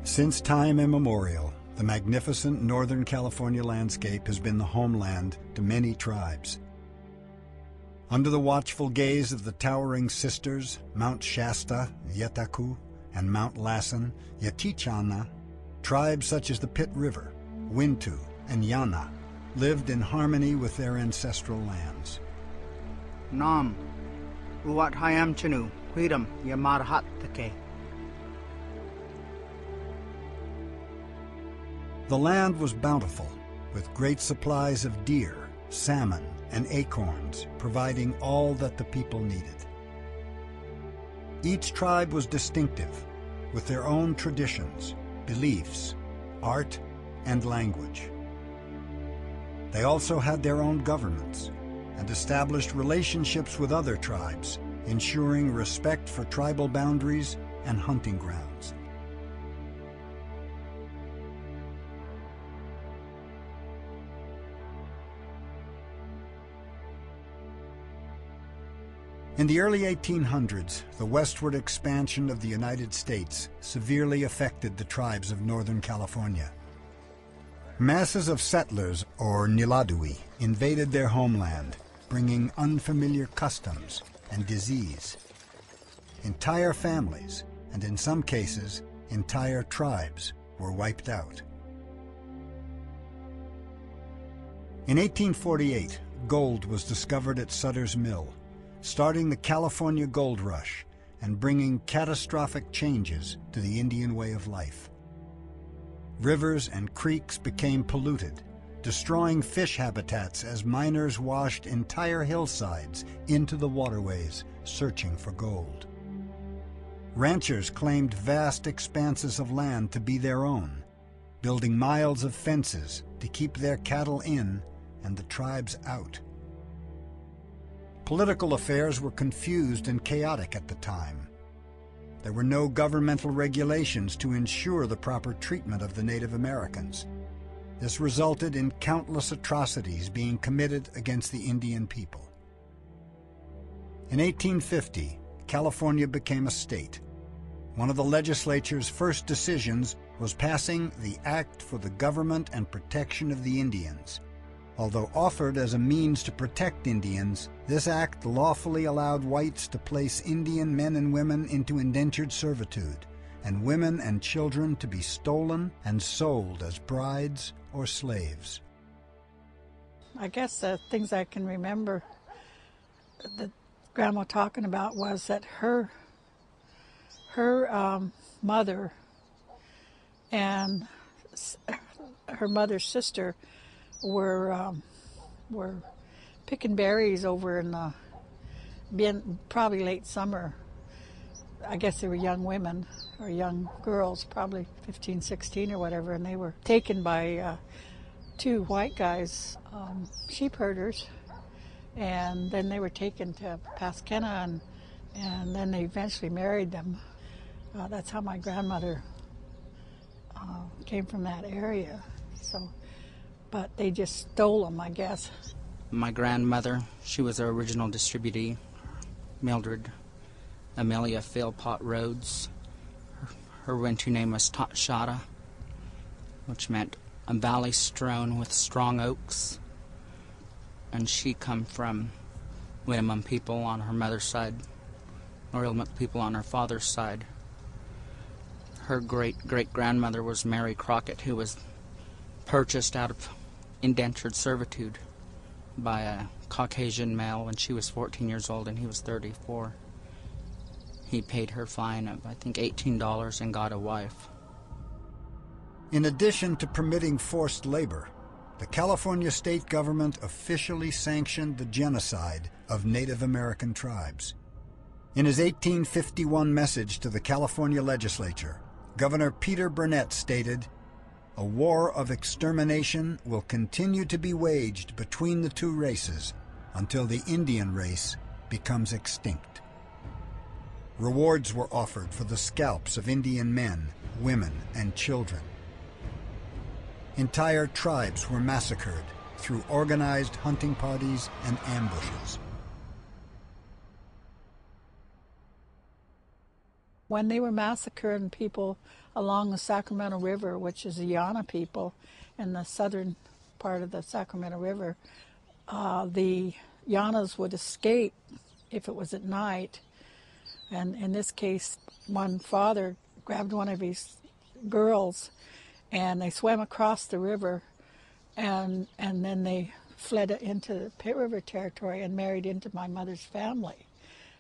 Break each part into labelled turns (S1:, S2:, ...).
S1: Since time immemorial, the magnificent Northern California landscape has been the homeland to many tribes. Under the watchful gaze of the towering sisters, Mount Shasta, Yetaku, and Mount Lassen, Yetichana, tribes such as the Pit River, Wintu, and Yana lived in harmony with their ancestral lands.
S2: Nam, Uwat Hayam Chenu, Huiram, Yamarhat Take.
S1: The land was bountiful, with great supplies of deer, salmon, and acorns, providing all that the people needed. Each tribe was distinctive, with their own traditions, beliefs, art, and language. They also had their own governments and established relationships with other tribes, ensuring respect for tribal boundaries and hunting grounds. In the early 1800s, the westward expansion of the United States severely affected the tribes of Northern California. Masses of settlers, or Niladui, invaded their homeland, bringing unfamiliar customs and disease. Entire families, and in some cases, entire tribes, were wiped out. In 1848, gold was discovered at Sutter's Mill, starting the California Gold Rush and bringing catastrophic changes to the Indian way of life. Rivers and creeks became polluted, destroying fish habitats as miners washed entire hillsides into the waterways, searching for gold. Ranchers claimed vast expanses of land to be their own, building miles of fences to keep their cattle in and the tribes out. Political affairs were confused and chaotic at the time. There were no governmental regulations to ensure the proper treatment of the Native Americans. This resulted in countless atrocities being committed against the Indian people. In 1850, California became a state. One of the legislature's first decisions was passing the Act for the Government and Protection of the Indians. Although offered as a means to protect Indians, this act lawfully allowed whites to place Indian men and women into indentured servitude, and women and children to be stolen and sold as brides or slaves.
S3: I guess the things I can remember that Grandma talking about was that her mother and her mother's sister were picking berries over in probably late summer. I guess they were young women or young girls, probably 15, 16 or whatever, and they were taken by two white guys, sheep herders, and then they were taken to Pasquena, and then they eventually married them. That's how my grandmother came from that area. So. But they just stole them, I guess.
S2: My grandmother, she was our original distributee, Mildred Amelia Philpott Rhodes. Her Wintu name was Tatshata, which meant a valley strewn with strong oaks. And she come from Winnemem people on her mother's side, Norilmak people on her father's side. Her great-great-grandmother was Mary Crockett, who was purchased out of indentured servitude by a Caucasian male when she was 14 years old and he was 34. He paid her fine of, I think, $18 and got a wife.
S1: In addition to permitting forced labor, the California state government officially sanctioned the genocide of Native American tribes. In his 1851 message to the California legislature, Governor Peter Burnett stated, "A war of extermination will continue to be waged between the two races until the Indian race becomes extinct." Rewards were offered for the scalps of Indian men, women, and children. Entire tribes were massacred through organized hunting parties and ambushes.
S3: When they were massacring people along the Sacramento River, which is the Yana people in the southern part of the Sacramento River, the Yanas would escape if it was at night. And in this case, one father grabbed one of his girls and they swam across the river, and then they fled into the Pitt River territory and married into my mother's family.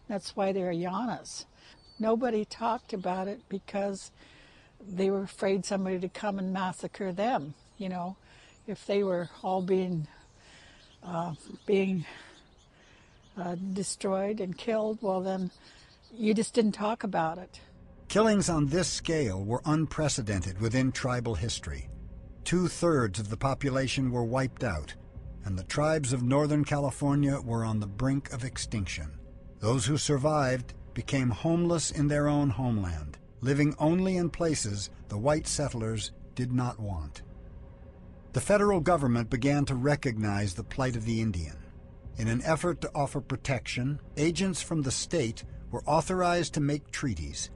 S3: That's why they're Yanas. Nobody talked about it because they were afraid somebody to come and massacre them. You know, if they were all being destroyed and killed, well then you just didn't talk about it.
S1: Killings on this scale were unprecedented within tribal history. 2/3 of the population were wiped out, and the tribes of Northern California were on the brink of extinction. Those who survived became homeless in their own homeland, living only in places the white settlers did not want. The federal government began to recognize the plight of the Indian. In an effort to offer protection, agents from the state were authorized to make treaties.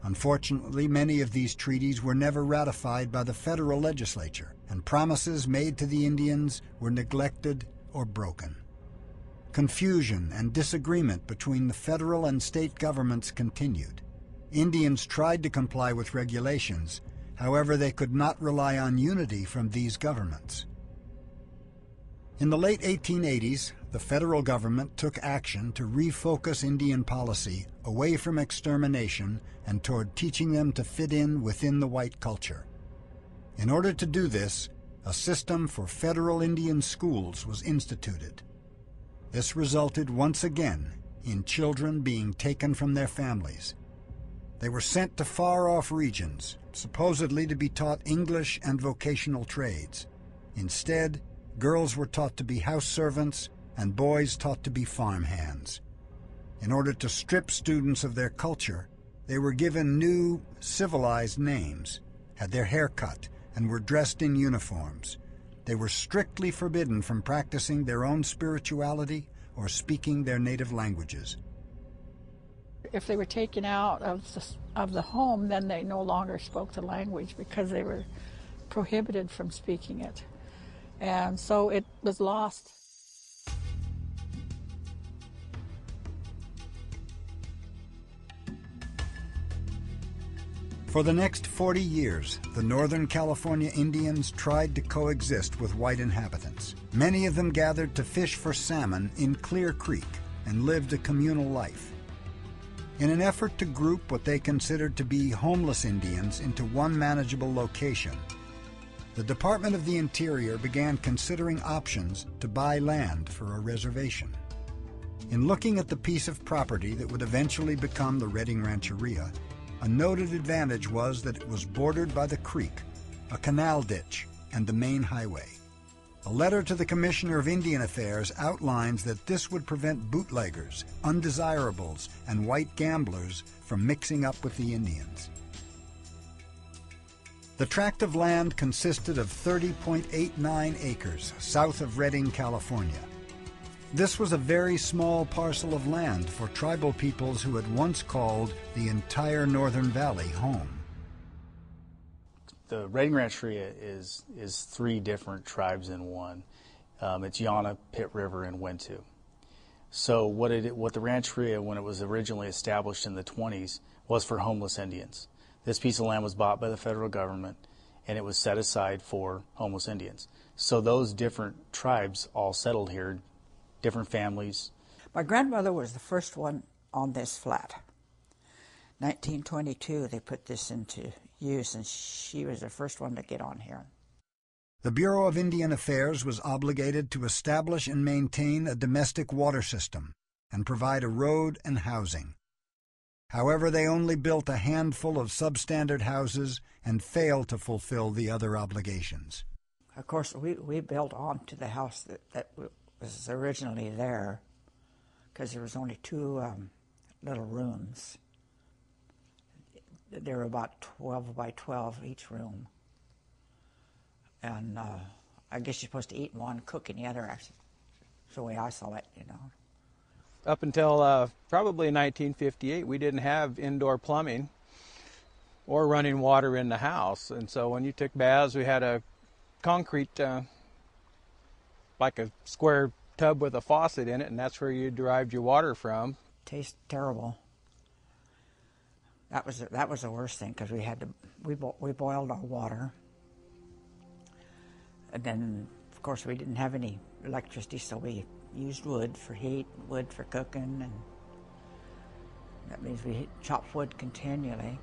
S1: Unfortunately, many of these treaties were never ratified by the federal legislature, and promises made to the Indians were neglected or broken. Confusion and disagreement between the federal and state governments continued. Indians tried to comply with regulations, however, they could not rely on unity from these governments. In the late 1880s, the federal government took action to refocus Indian policy away from extermination and toward teaching them to fit in within the white culture. In order to do this, a system for federal Indian schools was instituted. This resulted once again in children being taken from their families. They were sent to far-off regions, supposedly to be taught English and vocational trades. Instead, girls were taught to be house servants and boys taught to be farm hands. In order to strip students of their culture, they were given new, civilized names, had their hair cut, and were dressed in uniforms. They were strictly forbidden from practicing their own spirituality or speaking their native languages.
S3: If they were taken out of the home, then they no longer spoke the language because they were prohibited from speaking it. And so it was lost.
S1: For the next 40 years, the Northern California Indians tried to coexist with white inhabitants. Many of them gathered to fish for salmon in Clear Creek and lived a communal life. In an effort to group what they considered to be homeless Indians into one manageable location, the Department of the Interior began considering options to buy land for a reservation. In looking at the piece of property that would eventually become the Redding Rancheria, a noted advantage was that it was bordered by the creek, a canal ditch, and the main highway. A letter to the Commissioner of Indian Affairs outlines that this would prevent bootleggers, undesirables, and white gamblers from mixing up with the Indians. The tract of land consisted of 30.89 acres south of Redding, California. This was a very small parcel of land for tribal peoples who had once called the entire Northern Valley home.
S4: The Redding Rancheria is three different tribes in one. It's Yana, Pitt River, and Wintu. So what the Rancheria, when it was originally established in the 20s, was for homeless Indians. This piece of land was bought by the federal government, and it was set aside for homeless Indians. So those different tribes all settled here, different families.
S5: My grandmother was the first one on this flat. 1922, they put this into use, and she was the first one to get on here.
S1: The Bureau of Indian Affairs was obligated to establish and maintain a domestic water system and provide a road and housing. However, they only built a handful of substandard houses and failed to fulfill the other obligations.
S5: Of course, we built on to the house that was originally there, because there was only two little rooms. They were about 12 by 12 each room. And I guess you're supposed to eat in one, cook in the other. That's the way I saw it, you know.
S6: Up until probably 1958, we didn't have indoor plumbing or running water in the house. And so when you took baths, we had a concrete, like a square tub with a faucet in it, and that's where you derived your water from.
S5: Tastes terrible. That was the worst thing, because we boiled our water, and then of course we didn't have any electricity, so we used wood for heat, wood for cooking, and that means we chopped wood continually.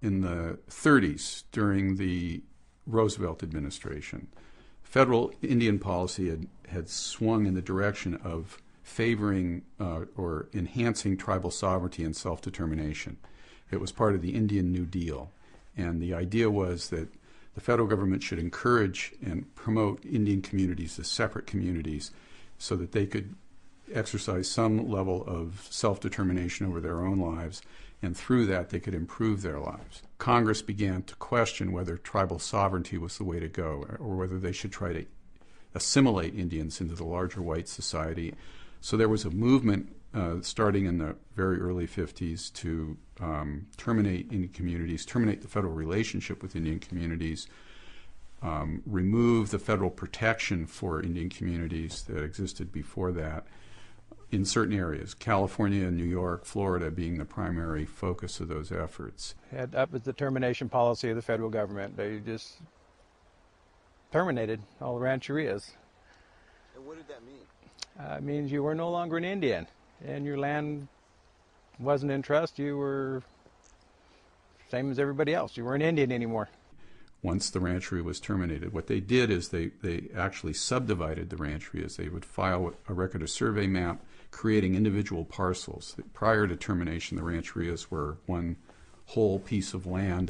S7: In the 30s, during the Roosevelt administration, federal Indian policy had swung in the direction of favoring or enhancing tribal sovereignty and self-determination. It was part of the Indian New Deal, and the idea was that the federal government should encourage and promote Indian communities as separate communities so that they could exercise some level of self-determination over their own lives, and through that they could improve their lives. Congress began to question whether tribal sovereignty was the way to go, or whether they should try to assimilate Indians into the larger white society. So there was a movement starting in the very early 50s to terminate Indian communities, terminate the federal relationship with Indian communities, remove the federal protection for Indian communities that existed before that in certain areas, California, New York, Florida being the primary focus of those efforts.
S6: That was the termination policy of the federal government. They just terminated all the rancherias.
S8: And what did that mean?
S6: It means you were no longer an Indian, and your land wasn't in trust. You were same as everybody else. You weren't Indian anymore.
S7: Once the rancheria was terminated, what they did is they actually subdivided the rancherias. They would file a record of survey map creating individual parcels. Prior to termination, the rancherias were one whole piece of land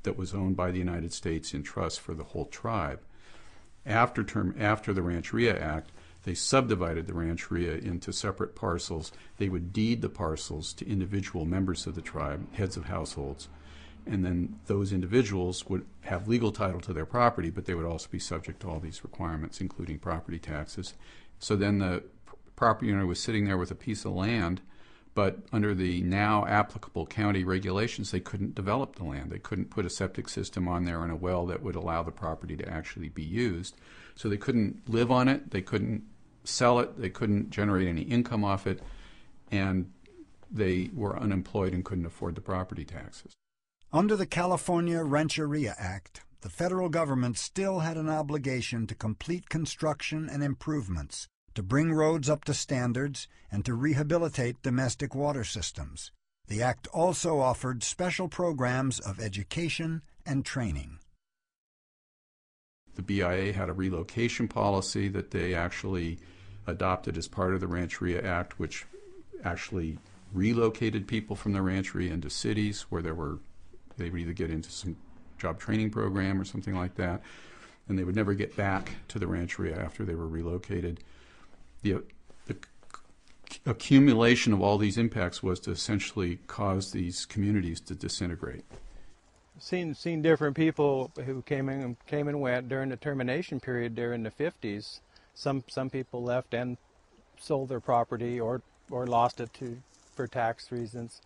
S7: that was owned by the United States in trust for the whole tribe. After the Rancheria Act, they subdivided the rancheria into separate parcels. They would deed the parcels to individual members of the tribe, heads of households, and then those individuals would have legal title to their property, but they would also be subject to all these requirements, including property taxes. So then the property owner was sitting there with a piece of land, but under the now applicable county regulations, they couldn't develop the land. They couldn't put a septic system on there and a well that would allow the property to actually be used. So they couldn't live on it, they couldn't sell it, they couldn't generate any income off it, and they were unemployed and couldn't afford the property taxes.
S1: Under the California Rancheria Act, the federal government still had an obligation to complete construction and improvements, to bring roads up to standards, and to rehabilitate domestic water systems. The act also offered special programs of education and training.
S7: The BIA had a relocation policy that they actually adopted as part of the Rancheria Act, which actually relocated people from the rancheria into cities where they would either get into some job training program or something like that, and they would never get back to the rancheria after they were relocated. The accumulation of all these impacts was to essentially cause these communities to disintegrate.
S6: Seen different people who came and went during the termination period there in the 50s. Some people left and sold their property or lost it for tax reasons,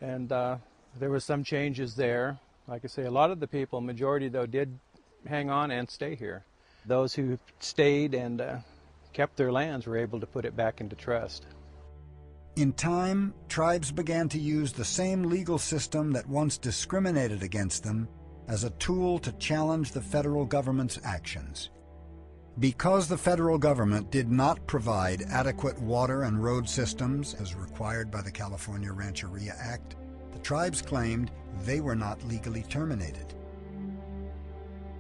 S6: and there was some changes there. Like I say, a lot of the people, majority though, did hang on and stay here. Those who stayed and kept their lands were able to put it back into trust.
S1: In time, tribes began to use the same legal system that once discriminated against them as a tool to challenge the federal government's actions. Because the federal government did not provide adequate water and road systems as required by the California Rancheria Act, the tribes claimed they were not legally terminated.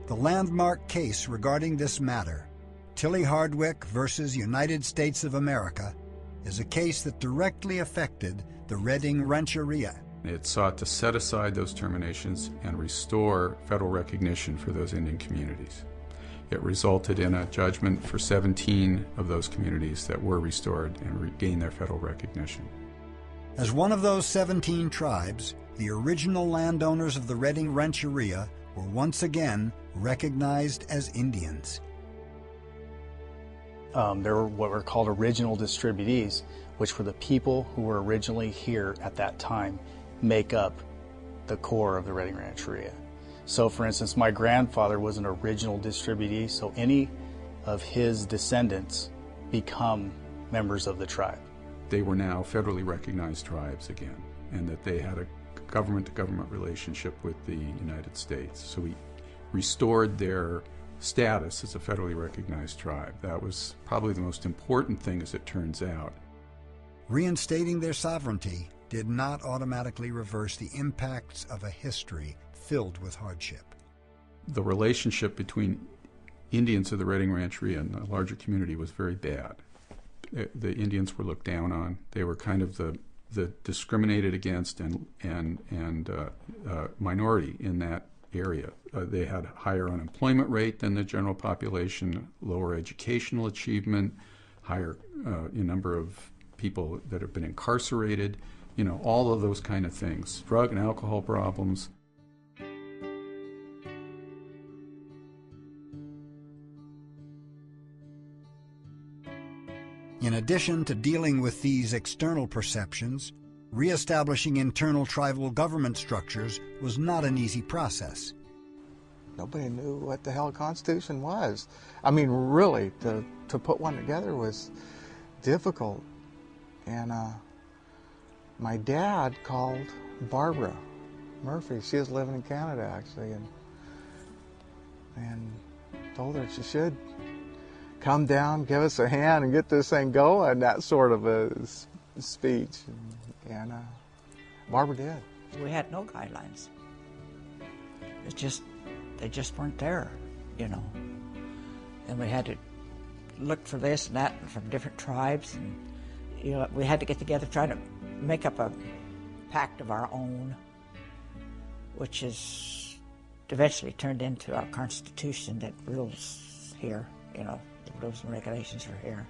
S1: The landmark case regarding this matter, Tilly Hardwick versus United States of America, is a case that directly affected the Redding Rancheria.
S7: It sought to set aside those terminations and restore federal recognition for those Indian communities. It resulted in a judgment for 17 of those communities that were restored and regained their federal recognition.
S1: As one of those 17 tribes, the original landowners of the Redding Rancheria were once again recognized as Indians.
S4: There were what were called original distributees, which were the people who were originally here at that time, make up the core of the Redding Rancheria. So for instance, my grandfather was an original distributee, so any of his descendants become members of the tribe.
S7: They were now federally recognized tribes again, and that they had a government-to-government relationship with the United States. So we restored their status as a federally recognized tribe. That was probably the most important thing, as it turns out.
S1: Reinstating their sovereignty did not automatically reverse the impacts of a history filled with hardship.
S7: The relationship between Indians of the Redding Rancheria and the larger community was very bad. The Indians were looked down on. They were kind of the discriminated against and minority in that area. They had a higher unemployment rate than the general population, lower educational achievement, higher number of people that have been incarcerated, all of those kind of things. Drug and alcohol problems.
S1: In addition to dealing with these external perceptions, reestablishing internal tribal government structures was not an easy process.
S9: Nobody knew what the hell a constitution was. I mean, really, to put one together was difficult. And my dad called Barbara Murphy. She was living in Canada, actually, and told her she should come down, give us a hand, and get this thing going, that sort of a speech. And Barbara did.
S5: We had no guidelines. They just weren't there, And we had to look for this and that from different tribes, and we had to get together, try to make up a pact of our own, which is eventually turned into our Constitution that rules here, the rules and regulations are here.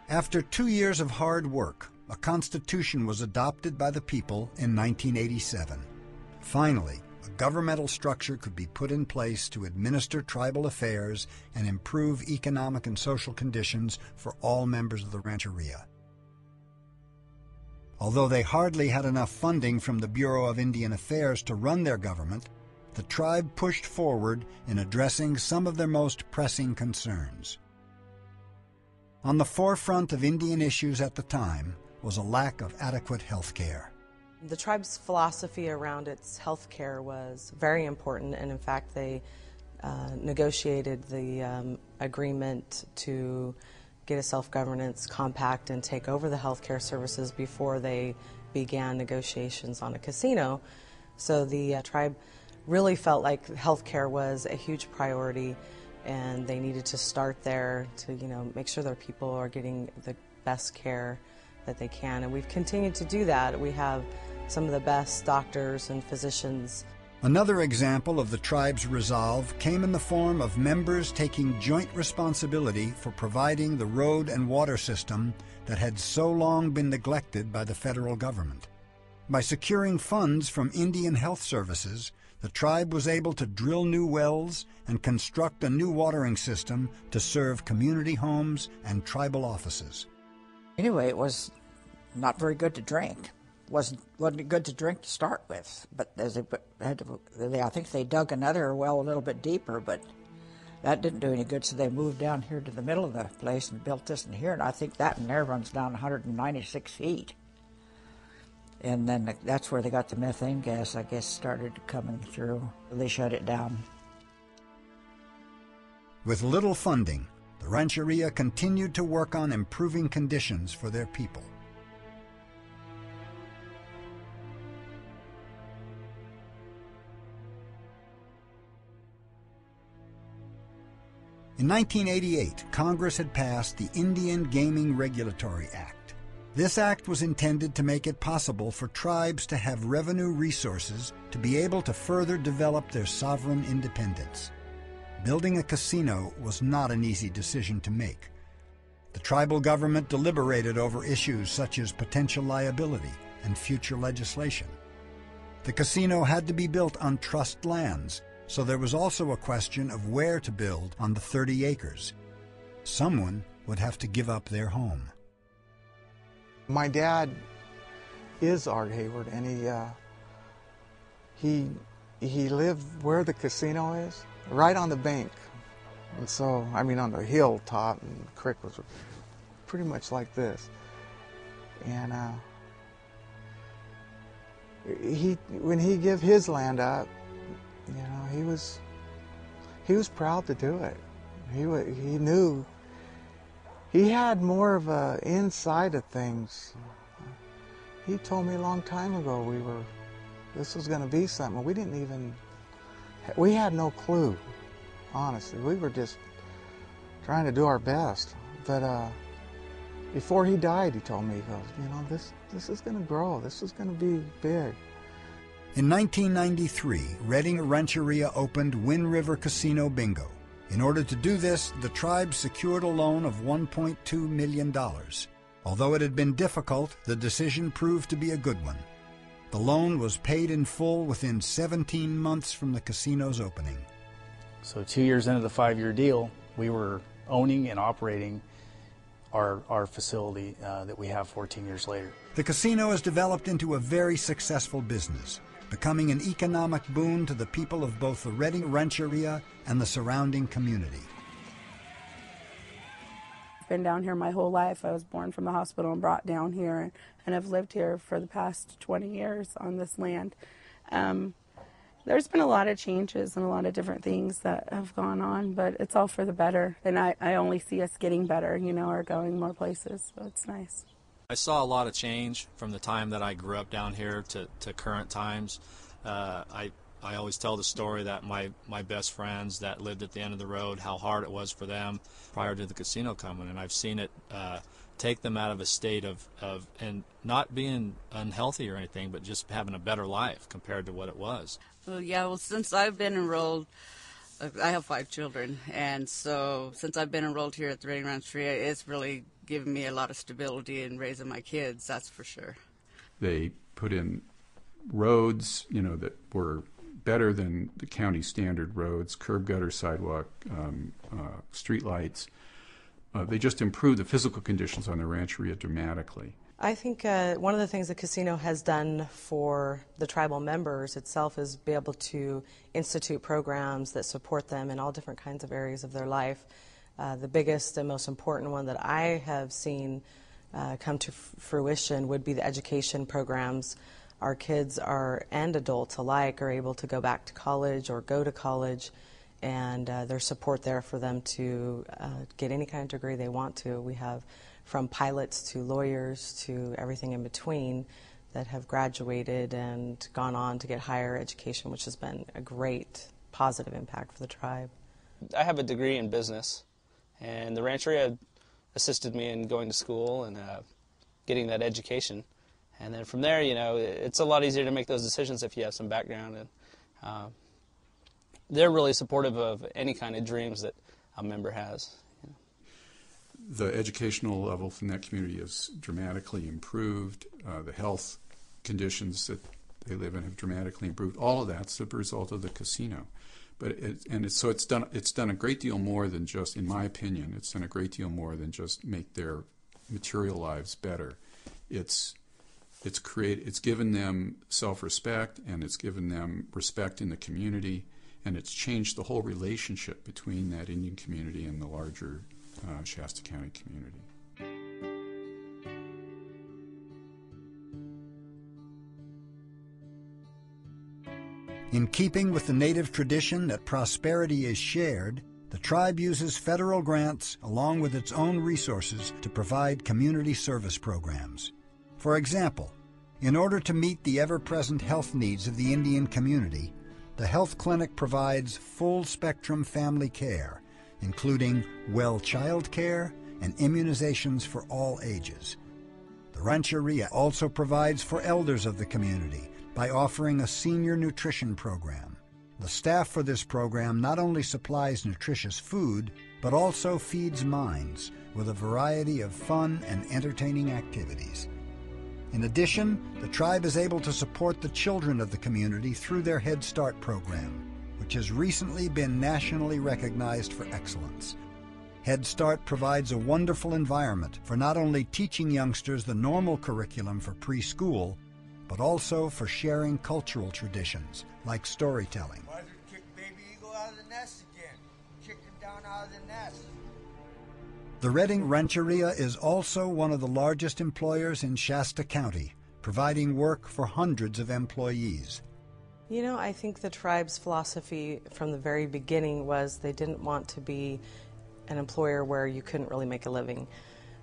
S1: After 2 years of hard work, a constitution was adopted by the people in 1987. Finally, a governmental structure could be put in place to administer tribal affairs and improve economic and social conditions for all members of the Rancheria. Although they hardly had enough funding from the Bureau of Indian Affairs to run their government, the tribe pushed forward in addressing some of their most pressing concerns. On the forefront of Indian issues at the time was a lack of adequate health care.
S10: The tribe's philosophy around its health care was very important, and in fact they negotiated the agreement to get a self-governance compact and take over the health care services before they began negotiations on a casino. So the tribe really felt like health care was a huge priority, and they needed to start there to make sure their people are getting the best care that they can. And we've continued to do that. We have some of the best doctors and physicians.
S1: Another example of the tribe's resolve came in the form of members taking joint responsibility for providing the road and water system that had so long been neglected by the federal government. By securing funds from Indian Health Services, the tribe was able to drill new wells and construct a new watering system to serve community homes and tribal offices.
S5: Anyway, it was not very good to drink. Wasn't good to drink to start with, but as I think they dug another well a little bit deeper, but that didn't do any good, so they moved down here to the middle of the place and built this in here, and I think that in there runs down 196 feet. And then that's where they got the methane gas, I guess, started coming through. They shut it down.
S1: With little funding, the Rancheria continued to work on improving conditions for their people. In 1988, Congress had passed the Indian Gaming Regulatory Act. This act was intended to make it possible for tribes to have revenue resources to be able to further develop their sovereign independence. Building a casino was not an easy decision to make. The tribal government deliberated over issues such as potential liability and future legislation. The casino had to be built on trust lands, So there was also a question of where to build on the 30 acres. Someone would have to give up their home.
S9: My dad is Art Hayward, and he lived where the casino is, right on the bank. And so, I mean, on the hilltop, and the creek was pretty much like this. And when he gave his land up, you know, he was proud to do it. He knew he had more of a inside of things. He told me a long time ago this was going to be something. We had no clue, honestly. We were just trying to do our best. But before he died, he told me, he goes, you know, this is going to grow. This is going to be big.
S1: In 1993, Redding Rancheria opened Wind River Casino Bingo. In order to do this, the tribe secured a loan of $1.2 million. Although it had been difficult, the decision proved to be a good one. The loan was paid in full within 17 months from the casino's opening.
S4: So 2 years into the 5-year deal, we were owning and operating our facility that we have 14 years later.
S1: The casino has developed into a very successful business, becoming an economic boon to the people of both the Redding Rancheria and the surrounding community.
S11: I've been down here my whole life. I was born from the hospital and brought down here, and I've lived here for the past 20 years on this land. There's been a lot of changes and a lot of different things that have gone on, but it's all for the better. And I only see us getting better, you know, or going more places, so it's nice.
S12: I saw a lot of change from the time that I grew up down here to current times. I always tell the story that my best friends that lived at the end of the road, how hard it was for them prior to the casino coming, and I've seen it take them out of a state of and not being unhealthy or anything, but just having a better life compared to what it was.
S13: Well, since I've been enrolled, I have 5 children, and so since I've been enrolled here at the Redding Rancheria, it's really given me a lot of stability in raising my kids, that's for sure.
S7: They put in roads, you know, that were better than the county standard roads, curb, gutter, sidewalk, street lights. They just improved the physical conditions on the rancheria dramatically.
S10: I think one of the things the casino has done for the tribal members itself is be able to institute programs that support them in all different kinds of areas of their life. The biggest and most important one that I have seen come to fruition would be the education programs. Our kids and adults alike are able to go back to college or go to college, and there's support there for them to get any kind of degree they want to. We have from pilots to lawyers to everything in between that have graduated and gone on to get higher education, which has been a great positive impact for the tribe.
S14: I have a degree in business, and the Rancheria assisted me in going to school and getting that education. And then from there, you know, it's a lot easier to make those decisions if you have some background. And they're really supportive of any kind of dreams that a member has.
S7: The educational level in that community has dramatically improved. The health conditions that they live in have dramatically improved. All of that's the result of the casino. But it's done a great deal more than just, in my opinion, it's done a great deal more than just make their material lives better. It's given them self-respect, and it's given them respect in the community, and it's changed the whole relationship between that Indian community and the larger Shasta County community.
S1: In keeping with the native tradition that prosperity is shared, the tribe uses federal grants along with its own resources to provide community service programs. For example, in order to meet the ever-present health needs of the Indian community, the health clinic provides full-spectrum family care, including well child care and immunizations for all ages. The Rancheria also provides for elders of the community by offering a senior nutrition program. The staff for this program not only supplies nutritious food, but also feeds minds with a variety of fun and entertaining activities. In addition, the tribe is able to support the children of the community through their Head Start program, which has recently been nationally recognized for excellence. Head Start provides a wonderful environment for not only teaching youngsters the normal curriculum for preschool, but also for sharing cultural traditions like storytelling.
S15: Mother kicked baby eagle out of the nest again. Kicked him down out of the nest.
S1: The Redding Rancheria is also one of the largest employers in Shasta County, providing work for hundreds of employees.
S10: You know, I think the tribe's philosophy from the very beginning was they didn't want to be an employer where you couldn't really make a living.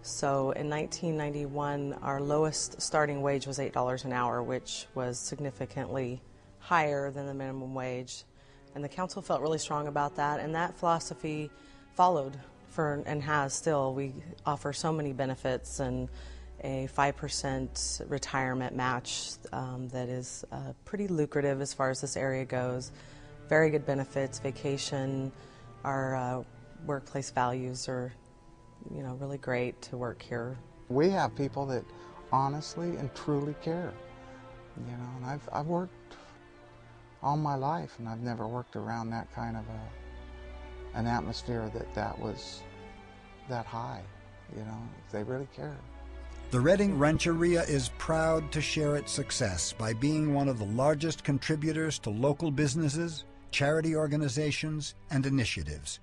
S10: So in 1991, our lowest starting wage was $8 an hour, which was significantly higher than the minimum wage. And the council felt really strong about that, and that philosophy followed and has still. We offer so many benefits and a 5% retirement match that is pretty lucrative as far as this area goes. Very good benefits, vacation, our workplace values are, really great to work here.
S9: We have people that honestly and truly care, and I've worked all my life, and I've never worked around that kind of an atmosphere that was that high. They really care.
S1: The Redding Rancheria is proud to share its success by being one of the largest contributors to local businesses, charity organizations, and initiatives.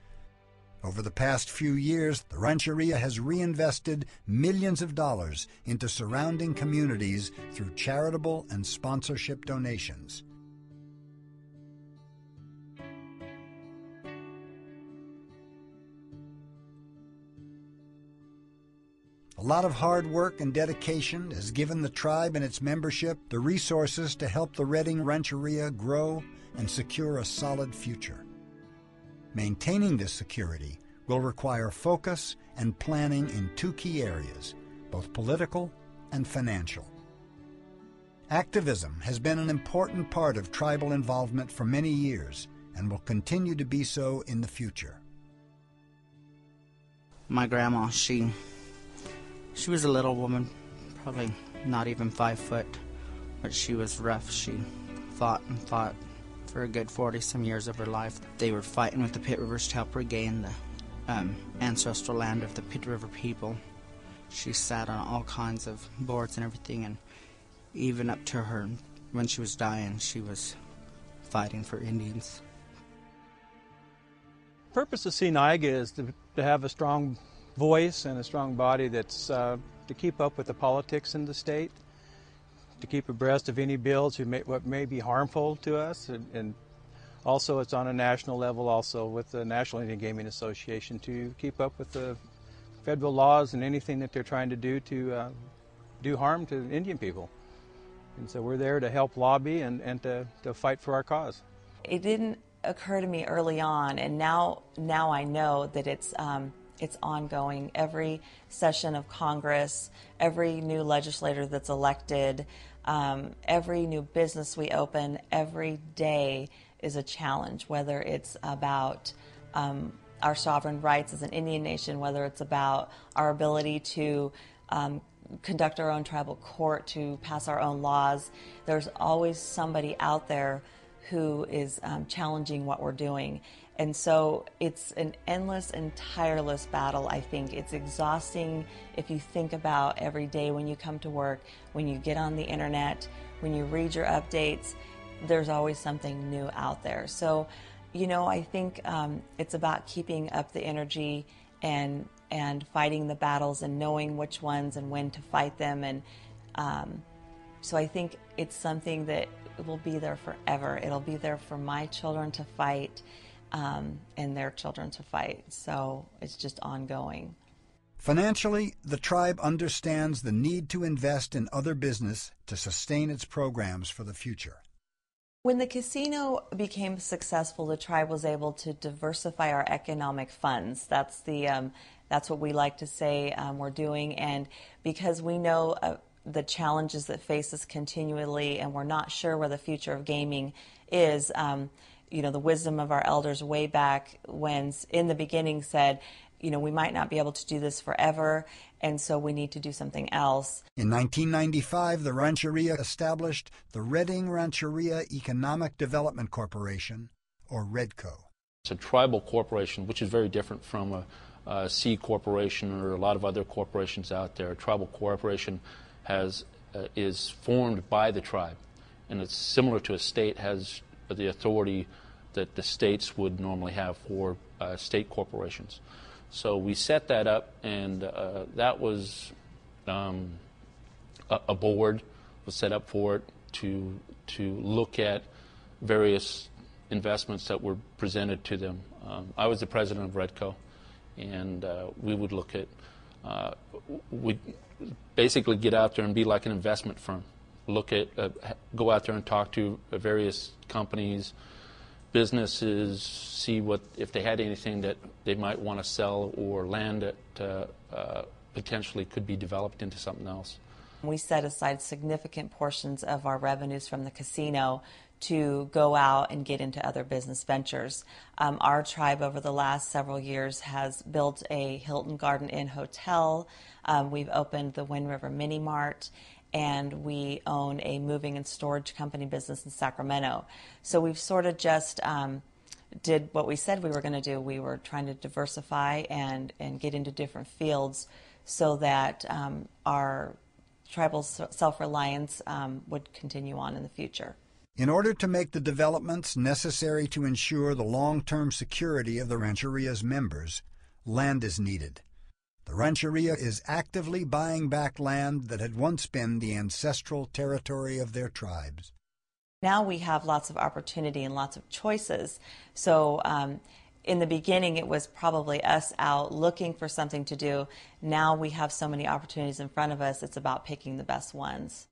S1: Over the past few years, the Rancheria has reinvested millions of dollars into surrounding communities through charitable and sponsorship donations. A lot of hard work and dedication has given the tribe and its membership the resources to help the Redding Rancheria grow and secure a solid future. Maintaining this security will require focus and planning in two key areas, both political and financial. Activism has been an important part of tribal involvement for many years and will continue to be so in the future.
S2: My grandma, she was a little woman, probably not even 5 foot, but she was rough. She fought and fought for a good 40-some years of her life. They were fighting with the Pit Rivers to help regain the ancestral land of the Pit River people. She sat on all kinds of boards and everything, and even up to her, when she was dying, she was fighting for Indians.
S6: The purpose of CNIGA is to have a strong voice and a strong body that's to keep up with the politics in the state, to keep abreast of any bills what may be harmful to us, and also it's on a national level also with the National Indian Gaming Association to keep up with the federal laws and anything that they're trying to do to do harm to Indian people. And so we're there to help lobby and to fight for our cause.
S16: It didn't occur to me early on, and now I know that it's ongoing. Every session of Congress, every new legislator that's elected, every new business we open, every day is a challenge, whether it's about our sovereign rights as an Indian nation, whether it's about our ability to conduct our own tribal court, to pass our own laws. There's always somebody out there who is challenging what we're doing. And so it's an endless and tireless battle, I think. It's exhausting if you think about every day when you come to work, when you get on the internet, when you read your updates, there's always something new out there. So, I think it's about keeping up the energy and fighting the battles and knowing which ones and when to fight them. And so I think it's something that will be there forever. It'll be there for my children to fight. And their children to fight. So it's just ongoing.
S1: Financially, the tribe understands the need to invest in other business to sustain its programs for the future.
S16: When the casino became successful, the tribe was able to diversify our economic funds. That's what we like to say we're doing. And because we know the challenges that face us continually, and we're not sure where the future of gaming is, the wisdom of our elders way back when in the beginning said, we might not be able to do this forever, and so we need to do something else.
S1: In 1995, the Rancheria established the Redding Rancheria Economic Development Corporation, or REDCO.
S17: It's a tribal corporation, which is very different from a C corporation or a lot of other corporations out there. A tribal corporation is formed by the tribe, and it's similar to a state, has the authority that the states would normally have for state corporations. So we set that up, and that was a board was set up for it to look at various investments that were presented to them. I was the president of REDCO, and we would look at, we'd basically get out there and be like an investment firm. Look at, go out there and talk to various companies, businesses, see what, if they had anything that they might want to sell, or land that potentially could be developed into something else.
S16: We set aside significant portions of our revenues from the casino to go out and get into other business ventures. Our tribe over the last several years has built a Hilton Garden Inn hotel. We've opened the Wind River Mini Mart, and we own a moving and storage company business in Sacramento. So we've sort of just did what we said we were going to do. We were trying to diversify and get into different fields so that our tribal self-reliance would continue on in the future.
S1: In order to make the developments necessary to ensure the long-term security of the Rancheria's members, land is needed. The Rancheria is actively buying back land that had once been the ancestral territory of their tribes.
S16: Now we have lots of opportunity and lots of choices. So in the beginning, it was probably us out looking for something to do. Now we have so many opportunities in front of us, it's about picking the best ones.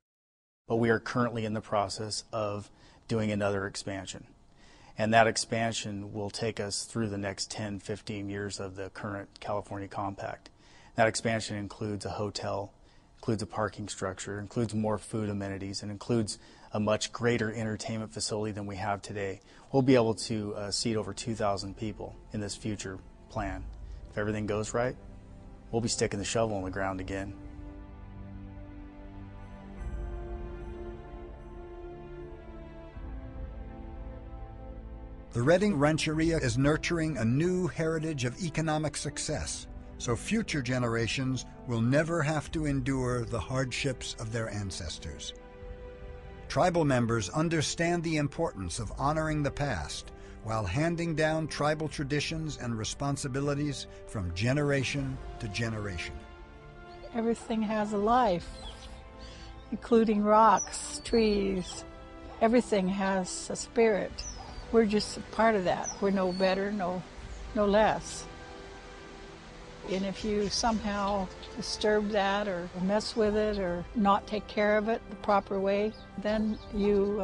S4: But we are currently in the process of doing another expansion. And that expansion will take us through the next 10, 15 years of the current California Compact. That expansion includes a hotel, includes a parking structure, includes more food amenities, and includes a much greater entertainment facility than we have today. We'll be able to seat over 2,000 people in this future plan. If everything goes right, we'll be sticking the shovel in the ground again.
S1: The Redding Rancheria is nurturing a new heritage of economic success, so future generations will never have to endure the hardships of their ancestors. Tribal members understand the importance of honoring the past while handing down tribal traditions and responsibilities from generation to generation.
S3: Everything has a life, including rocks, trees. Everything has a spirit. We're just a part of that. We're no better, no less. And if you somehow disturb that or mess with it or not take care of it the proper way, then you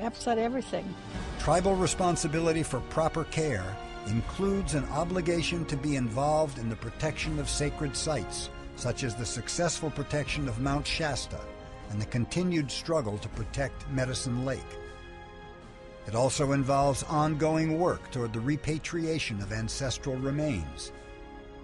S3: upset everything.
S1: Tribal responsibility for proper care includes an obligation to be involved in the protection of sacred sites, such as the successful protection of Mount Shasta and the continued struggle to protect Medicine Lake. It also involves ongoing work toward the repatriation of ancestral remains.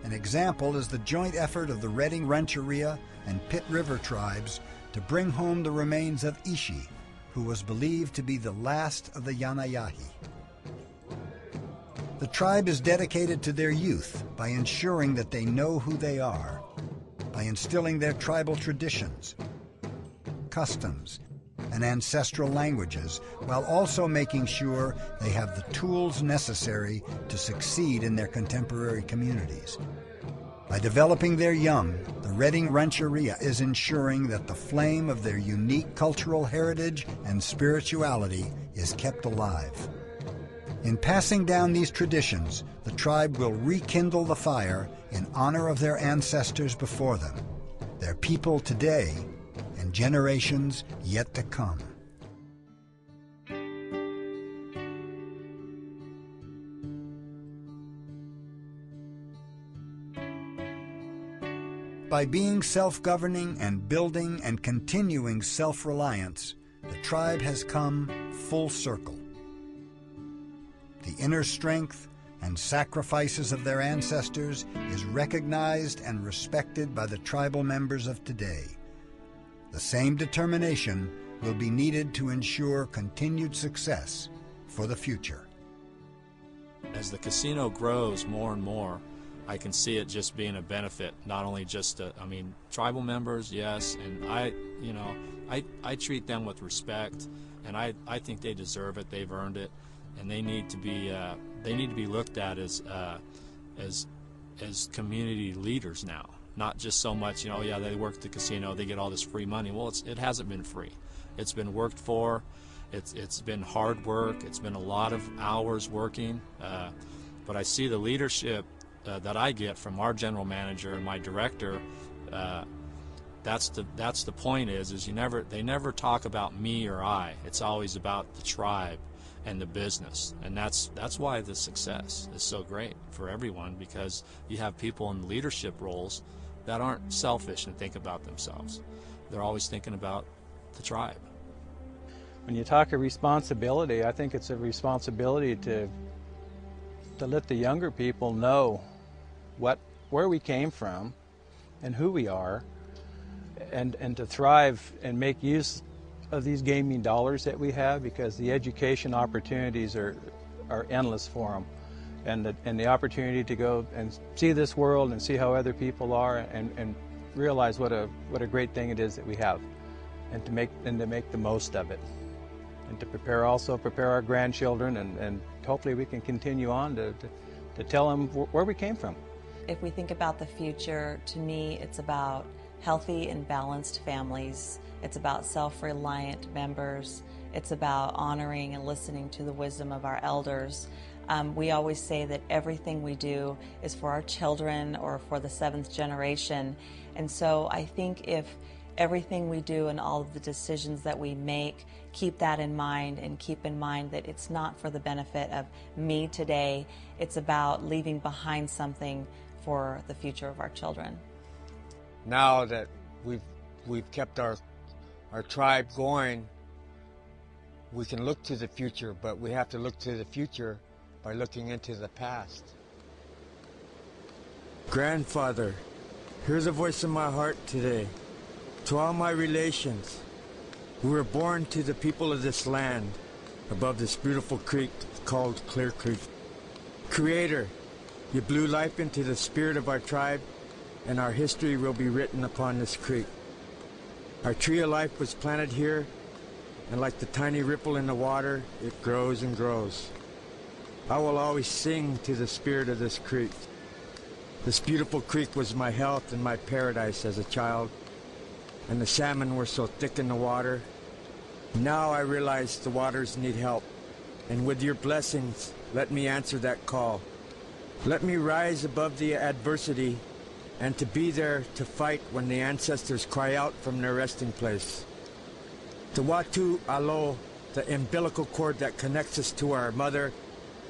S1: An example is the joint effort of the Redding Rancheria and Pit River tribes to bring home the remains of Ishi, who was believed to be the last of the Yanayahi. The tribe is dedicated to their youth by ensuring that they know who they are, by instilling their tribal traditions, customs, and ancestral languages, while also making sure they have the tools necessary to succeed in their contemporary communities. By developing their young, the Redding Rancheria is ensuring that the flame of their unique cultural heritage and spirituality is kept alive. In passing down these traditions, the tribe will rekindle the fire in honor of their ancestors before them, their people today, and generations yet to come. By being self-governing and building and continuing self-reliance, the tribe has come full circle. The inner strength and sacrifices of their ancestors is recognized and respected by the tribal members of today. The same determination will be needed to ensure continued success for the future.
S12: as the casino grows more and more, I can see it just being a benefit, not only just tribal members, yes, and I treat them with respect, and I think they deserve it. They've earned it, and they need to be looked at as community leaders now, not just so much, they work at the casino, they get all this free money. Well, it hasn't been free. It's been worked for. It's been hard work. It's been a lot of hours working, but I see the leadership that I get from our general manager and my director. That's the point is they never talk about me or I. It's always about the tribe and the business, and that's why the success is so great for everyone, because you have people in leadership roles that aren't selfish and think about themselves. They're always thinking about the tribe.
S6: When you talk of responsibility, I think it's a responsibility to let the younger people know where we came from and who we are, and to thrive and make use of these gaming dollars that we have, because the education opportunities are endless for them, and the opportunity to go and see this world and see how other people are, and realize what a great thing it is that we have, and to make the most of it, and to prepare our grandchildren, and hopefully we can continue on to tell them where we came from.
S16: If we think about the future, to me, it's about healthy and balanced families. It's about self-reliant members. It's about honoring and listening to the wisdom of our elders. We always say that everything we do is for our children or for the seventh generation. And so I think if everything we do and all of the decisions that we make, keep that in mind, and keep in mind that it's not for the benefit of me today. It's about leaving behind something for the future of our children.
S15: Now that we've kept our tribe going, we can look to the future, but we have to look to the future by looking into the past. Grandfather, hear the voice of my heart today. To all my relations who were born to the people of this land above this beautiful creek called Clear Creek. Creator, you blew life into the spirit of our tribe, and our history will be written upon this creek. Our tree of life was planted here, and like the tiny ripple in the water, it grows and grows. I will always sing to the spirit of this creek. This beautiful creek was my health and my paradise as a child, and the salmon were so thick in the water. Now I realize the waters need help, and with your blessings, let me answer that call. Let me rise above the adversity, and to be there to fight when the ancestors cry out from their resting place. The Watu Alo, the umbilical cord that connects us to our mother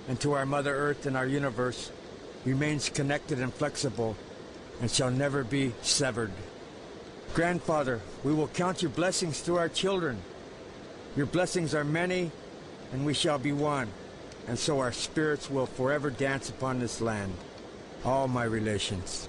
S15: and to our Mother Earth and our universe, remains connected and flexible and shall never be severed. Grandfather, we will count your blessings through our children. Your blessings are many, and we shall be one, and so our spirits will forever dance upon this land. All my relations.